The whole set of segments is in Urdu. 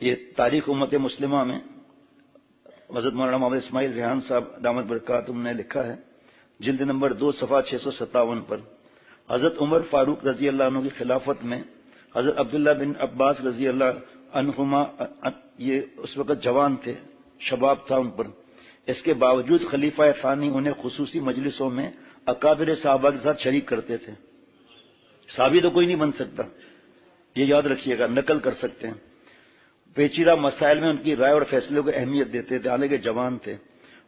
یہ تاریخ امت مسلمہ میں حضرت مولانا محمد اسماعیل ریحان صاحب دامت برکاتہم نے لکھا ہے، جلد نمبر 2 صفحہ 657 پر، حضرت عمر فاروق رضی اللہ عنہ کی خلافت میں حضرت عبداللہ بن عباس رضی اللہ عنہما، یہ اس وقت جوان تھے، شباب تھا ان پر، اس کے باوجود خلیفہ ثانی انہیں خصوصی مجلسوں میں اکابر صحابہ کے ساتھ شریک کرتے تھے۔ صحابی تو کوئی نہیں بن سکتا، یہ یاد رکھیے گا، نقل کر سکتے ہیں۔ پیچیدہ مسائل میں ان کی رائے اور فیصلوں کو اہمیت دیتے تھے، حالانکہ جوان تھے۔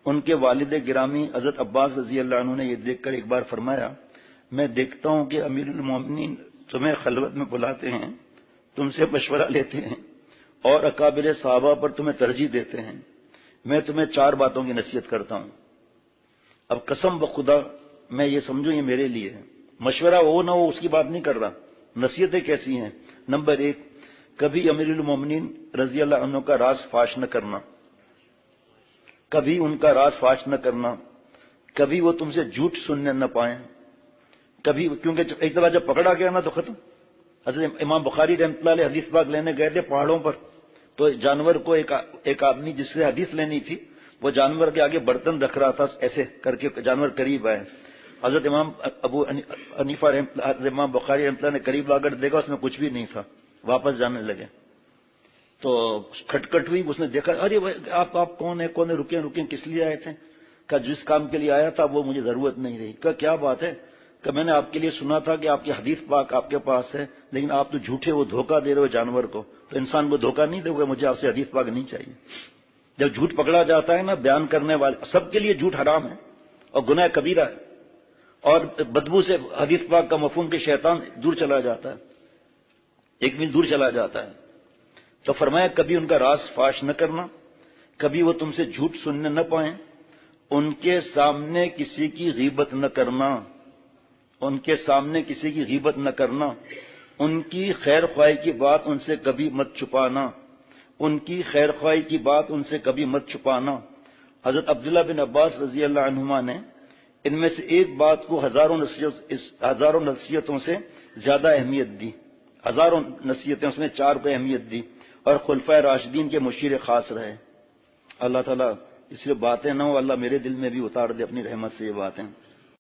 ان کے والد گرامی حضرت عباس رضی اللہ عنہ نے یہ دیکھ کر ایک بار فرمایا، میں دیکھتا ہوں کہ امیر المومنین تمہیں خلوت میں بلاتے ہیں، تم سے مشورہ لیتے ہیں اور اکابر صحابہ پر تمہیں ترجیح دیتے ہیں، میں تمہیں 4 باتوں کی نصیحت کرتا ہوں۔ اب قسم بخدا میں یہ سمجھوں یہ میرے لیے ہے، مشورہ ہو نہ ہو اس کی بات نہیں کر رہا، نصیحتیں کیسی ہیں۔ نمبر 1، کبھی امیر المومنین رضی اللہ عنہ کا راز فاش نہ کرنا، کبھی ان کا راز فاش نہ کرنا، کبھی وہ تم سے جھوٹ سننے نہ پائیں، کبھی، کیونکہ ایک دفعہ جب پکڑا گیا نا تو ختم۔ حضرت امام بخاری رحمۃ اللہ علیہ حدیث پاک لینے گئے تھے پہاڑوں پر، تو جانور کو ایک آدمی جس سے حدیث لینی تھی، وہ جانور کے آگے برتن رکھ رہا تھا، ایسے کر کے جانور قریب آئے۔ حضرت امام ابو حنیفہ حضرت امام بخاری رحمۃ اللہ نے قریب لا کر دیکھا، اس میں کچھ بھی نہیں تھا، واپس جانے لگے۔ تو کھٹکھٹ ہوئی، اس نے دیکھا، ارے آپ کون ہیں رکیں کس لیے آئے تھے؟ کہ جس کام کے لیے آیا تھا وہ مجھے ضرورت نہیں رہی۔ کہ کیا بات ہے؟ کہ میں نے آپ کے لیے سنا تھا کہ آپ کی حدیث پاک آپ کے پاس ہے، لیکن آپ تو جھوٹے ہو، دھوکہ دے رہے ہو جانور کو، تو انسان کو دھوکہ نہیں دے گا، مجھے آپ سے حدیث پاک نہیں چاہیے۔ جب جھوٹ پکڑا جاتا ہے نا، بیان کرنے والے سب کے لیے جھوٹ حرام ہے اور گناہ کبیرہ ہے، اور بدبو سے حدیث پاک کا مفہوم کہ شیطان دور چلا جاتا ہے، ایک میل دور چلا جاتا ہے۔ تو فرمایا کبھی ان کا راز فاش نہ کرنا، کبھی وہ تم سے جھوٹ سننے نہ پائیں، ان کے سامنے کسی کی غیبت نہ کرنا، ان کے سامنے کسی کی غیبت نہ کرنا، ان کی خیر خواہی کی بات ان سے کبھی مت چھپانا، ان کی خیر خواہی کی بات ان سے کبھی مت چھپانا۔ حضرت عبداللہ بن عباس رضی اللہ عنہما نے ان میں سے ایک بات کو ہزاروں نصیحتوں سے زیادہ اہمیت دی، ہزاروں نصیحتیں اس میں 4 کو اہمیت دی، اور خلفائے راشدین کے مشیر خاص رہے۔ اللہ تعالیٰ اس لیے باتیں نہ ہو، اللہ میرے دل میں بھی اتار دے اپنی رحمت سے یہ باتیں۔